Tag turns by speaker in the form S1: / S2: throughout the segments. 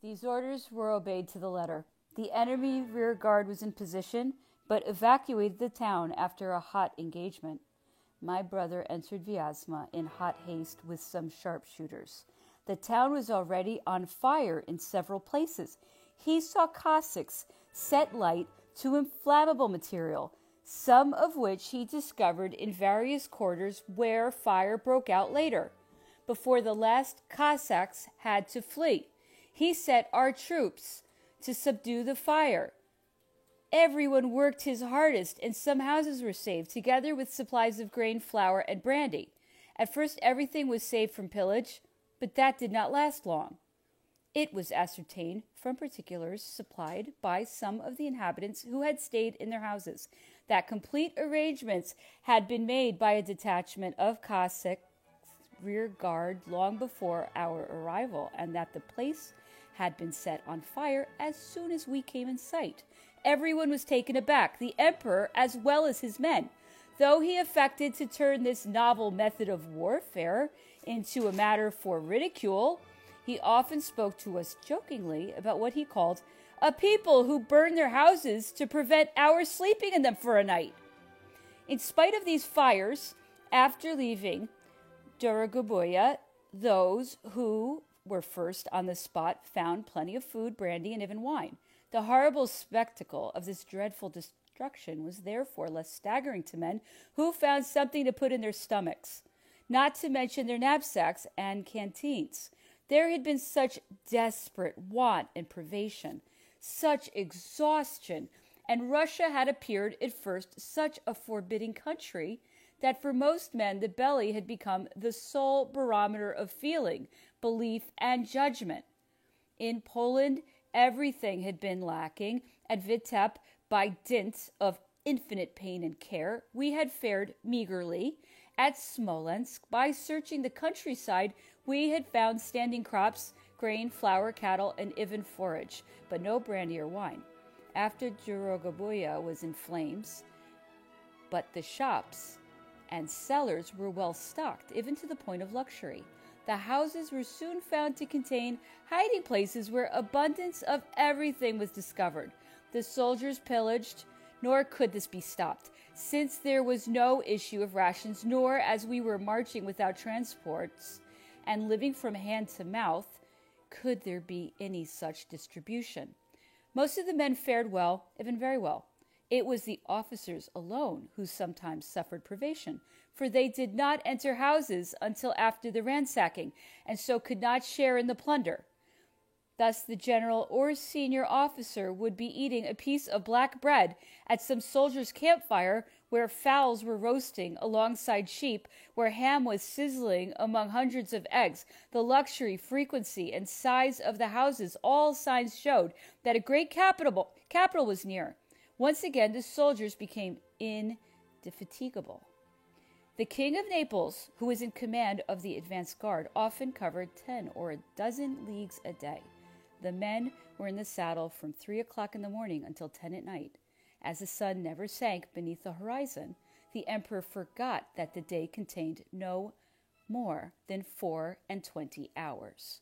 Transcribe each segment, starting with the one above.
S1: These orders were obeyed to the letter. The enemy rear guard was in position, but evacuated the town after a hot engagement. My brother entered Vyazma in hot haste with some sharpshooters. The town was already on fire in several places. He saw Cossacks set light to inflammable material, some of which he discovered in various quarters where fire broke out later. Before the last Cossacks had to flee, he set our troops to subdue the fire. Everyone worked his hardest, and some houses were saved, together with supplies of grain, flour, and brandy. At first everything was saved from pillage, but that did not last long. It was ascertained from particulars supplied by some of the inhabitants who had stayed in their houses that complete arrangements had been made by a detachment of Cossack rear guard long before our arrival, and that the place had been set on fire as soon as we came in sight. Everyone was taken aback, the emperor as well as his men. Though he affected to turn this novel method of warfare into a matter for ridicule, he often spoke to us jokingly about what he called a people who burned their houses to prevent our sleeping in them for a night. In spite of these fires, after leaving Dorogobuya, those who were first on the spot found plenty of food, brandy, and even wine. The horrible spectacle of this dreadful destruction was therefore less staggering to men who found something to put in their stomachs, not to mention their knapsacks and canteens. There had been such desperate want and privation, such exhaustion, and Russia had appeared at first such a forbidding country that for most men the belly had become the sole barometer of feeling, belief, and judgment. In Poland, everything had been lacking. At Vitebsk, by dint of infinite pain and care, we had fared meagerly. At Smolensk, by searching the countryside, we had found standing crops, grain, flour, cattle, and even forage, but no brandy or wine. After Dorogobuya was in flames, but the shops and cellars were well stocked, even to the point of luxury. The houses were soon found to contain hiding places where abundance of everything was discovered. The soldiers pillaged, nor could this be stopped, since there was no issue of rations, nor, as we were marching without transports and living from hand to mouth, could there be any such distribution. Most of the men fared well, even very well. It was the officers alone who sometimes suffered privation, for they did not enter houses until after the ransacking, and so could not share in the plunder. Thus the general or senior officer would be eating a piece of black bread at some soldier's campfire where fowls were roasting alongside sheep, where ham was sizzling among hundreds of eggs. The luxury, frequency, and size of the houses, all signs showed that a great capital was near. Once again, the soldiers became indefatigable. The King of Naples, who was in command of the advance guard, often covered 10 or a dozen leagues a day. The men were in the saddle from 3 o'clock in the morning until 10 at night. As the sun never sank beneath the horizon, the emperor forgot that the day contained no more than 24 hours.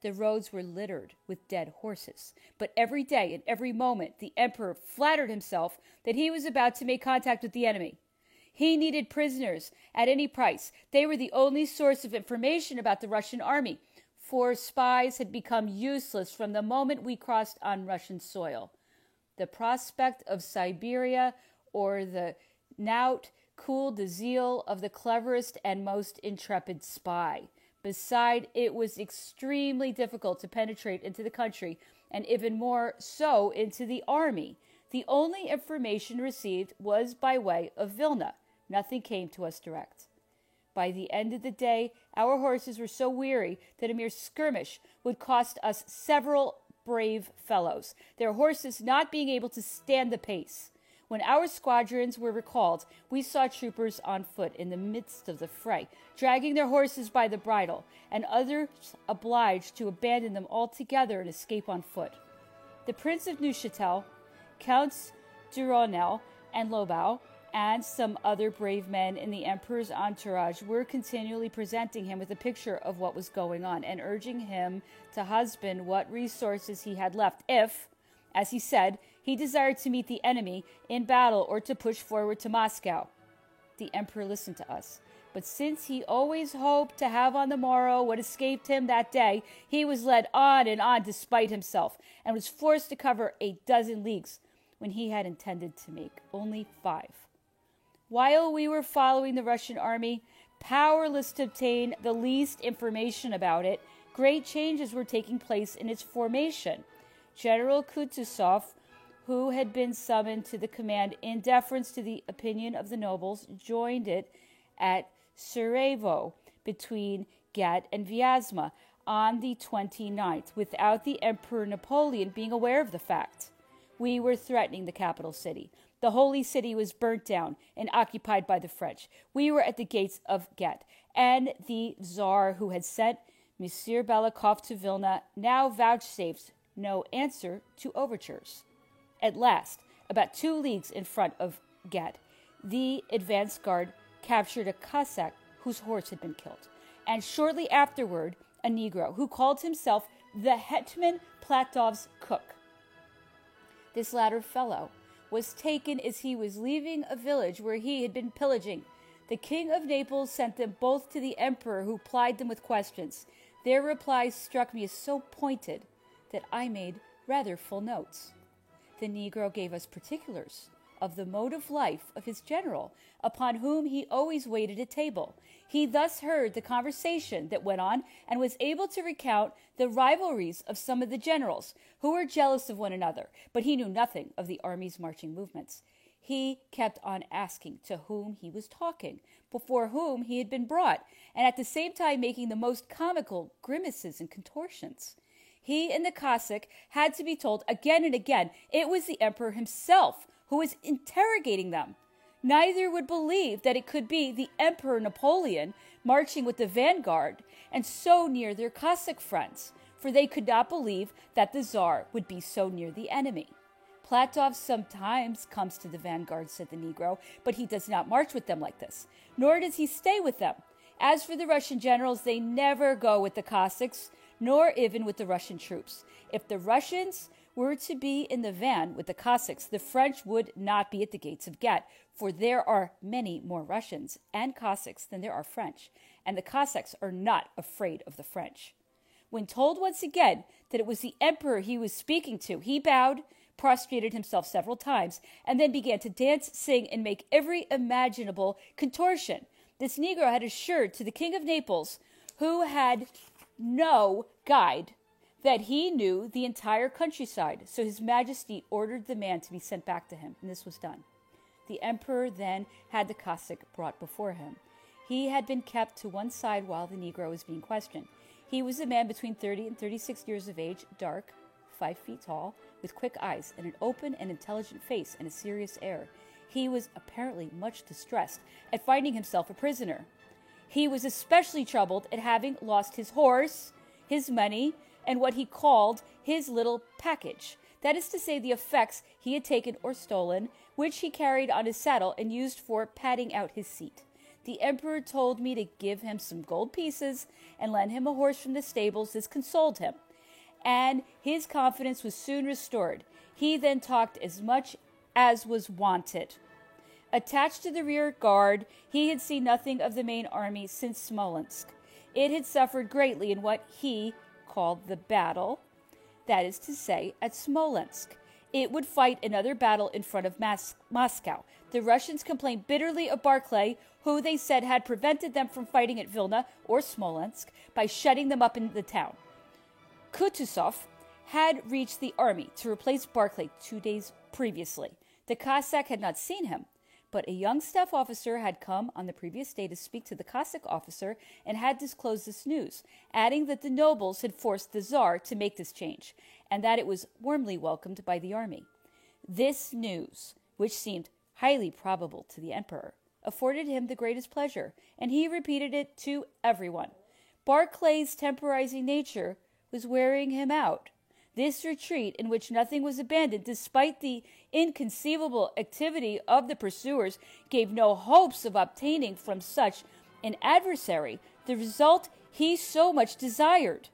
S1: The roads were littered with dead horses, but every day and every moment the emperor flattered himself that he was about to make contact with the enemy. He needed prisoners at any price. They were the only source of information about the Russian army, for spies had become useless from the moment we crossed on Russian soil. The prospect of Siberia or the knout cooled the zeal of the cleverest and most intrepid spy. Besides, it was extremely difficult to penetrate into the country, and even more so into the army. The only information received was by way of Vilna. Nothing came to us direct. By the end of the day, our horses were so weary that a mere skirmish would cost us several brave fellows, their horses not being able to stand the pace. When our squadrons were recalled, we saw troopers on foot in the midst of the fray, dragging their horses by the bridle, and others obliged to abandon them altogether and escape on foot. The Prince of Neuchâtel, Counts Duronel and Lobau, and some other brave men in the emperor's entourage were continually presenting him with a picture of what was going on and urging him to husband what resources he had left if, as he said, he desired to meet the enemy in battle or to push forward to Moscow. The emperor listened to us, but since he always hoped to have on the morrow what escaped him that day, he was led on and on despite himself, and was forced to cover 12 leagues when he had intended to make only 5. While we were following the Russian army, powerless to obtain the least information about it, great changes were taking place in its formation. General Kutuzov, who had been summoned to the command in deference to the opinion of the nobles, joined it at Sarajevo between Gat and Vyazma on the 29th, without the Emperor Napoleon being aware of the fact. We were threatening the capital city. The holy city was burnt down and occupied by the French. We were at the gates of Gat, and the Tsar, who had sent Monsieur Balakov to Vilna, now vouchsafed no answer to overtures. At last, about 2 leagues in front of Gat, the advance guard captured a Cossack whose horse had been killed, and shortly afterward, a Negro who called himself the Hetman Platov's cook. This latter fellow was taken as he was leaving a village where he had been pillaging. The King of Naples sent them both to the emperor, who plied them with questions. Their replies struck me as so pointed that I made rather full notes. The Negro gave us particulars of the mode of life of his general, upon whom he always waited at table. He thus heard the conversation that went on, and was able to recount the rivalries of some of the generals, who were jealous of one another, but he knew nothing of the army's marching movements. He kept on asking to whom he was talking, before whom he had been brought, and at the same time making the most comical grimaces and contortions. He and the Cossack had to be told again and again it was the emperor himself who was interrogating them. Neither would believe that it could be the Emperor Napoleon marching with the vanguard and so near their Cossack friends, for they could not believe that the Tsar would be so near the enemy. Platov sometimes comes to the vanguard, said the Negro, but he does not march with them like this, nor does he stay with them. As for the Russian generals, they never go with the Cossacks, nor even with the Russian troops. If the Russians were to be in the van with the Cossacks, the French would not be at the gates of Gat, for there are many more Russians and Cossacks than there are French, and the Cossacks are not afraid of the French. When told once again that it was the emperor he was speaking to, he bowed, prostrated himself several times, and then began to dance, sing, and make every imaginable contortion. This Negro had assured to the King of Naples, who had no guide, that he knew the entire countryside, so His Majesty ordered the man to be sent back to him, and this was done. The emperor then had the Cossack brought before him. He had been kept to one side while the Negro was being questioned. He was a man between 30 and 36 years of age, dark, 5 feet tall, with quick eyes and an open and intelligent face and a serious air. He was apparently much distressed at finding himself a prisoner. He was especially troubled at having lost his horse, his money, and what he called his little package. That is to say, the effects he had taken or stolen, which he carried on his saddle and used for padding out his seat. The emperor told me to give him some gold pieces and lend him a horse from the stables. This consoled him, and his confidence was soon restored. He then talked as much as was wanted. Attached to the rear guard, he had seen nothing of the main army since Smolensk. It had suffered greatly in what he called the battle, that is to say, at Smolensk. It would fight another battle in front of Moscow. The Russians complained bitterly of Barclay, who they said had prevented them from fighting at Vilna or Smolensk by shutting them up in the town. Kutuzov had reached the army to replace Barclay 2 days previously. The Cossack had not seen him, but a young staff officer had come on the previous day to speak to the Cossack officer and had disclosed this news, adding that the nobles had forced the Tsar to make this change, and that it was warmly welcomed by the army. This news, which seemed highly probable to the emperor, afforded him the greatest pleasure, and he repeated it to everyone. Barclay's temporizing nature was wearing him out. This retreat, in which nothing was abandoned, despite the inconceivable activity of the pursuers, gave no hopes of obtaining from such an adversary the result he so much desired.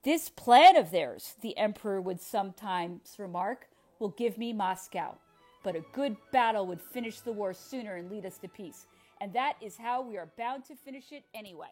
S1: This plan of theirs, the emperor would sometimes remark, will give me Moscow. But a good battle would finish the war sooner and lead us to peace. And that is how we are bound to finish it anyway.